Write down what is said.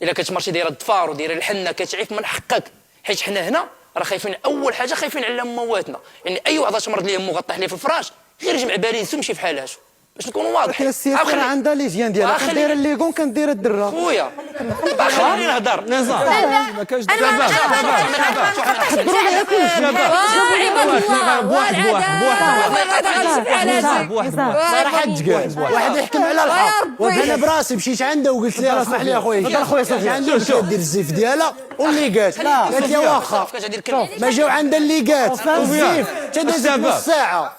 الا كتمارشي دايره الضفار ودايره الحنه كتعيف من حقك، حيت حنا هنا راه خايفين. اول حاجه خايفين على مواتنا، يعني اي وحده تمرض ليه امو غطيح ليه في الفراش غير يجمع باليسو يمشي في حالاتو باش نكونوا واضحين. لكن السياسه راه عندها ليجيان ديالها، كدايره الليغون كندير الدره. خويا خليني نهضر. نظام ما كاينش دابا حضروا ليها كلشي بواحد صراحه تقال واحد يحكم على الحق. انا براسي مشيت عنده وقلت لها اسمح لي اخويا هضر خويا سفيان. عنده دير الزيف ديالها واللي قالت قالت لي واخا ما جاو عندها اللي قالت الزيف تدازت نص ساعه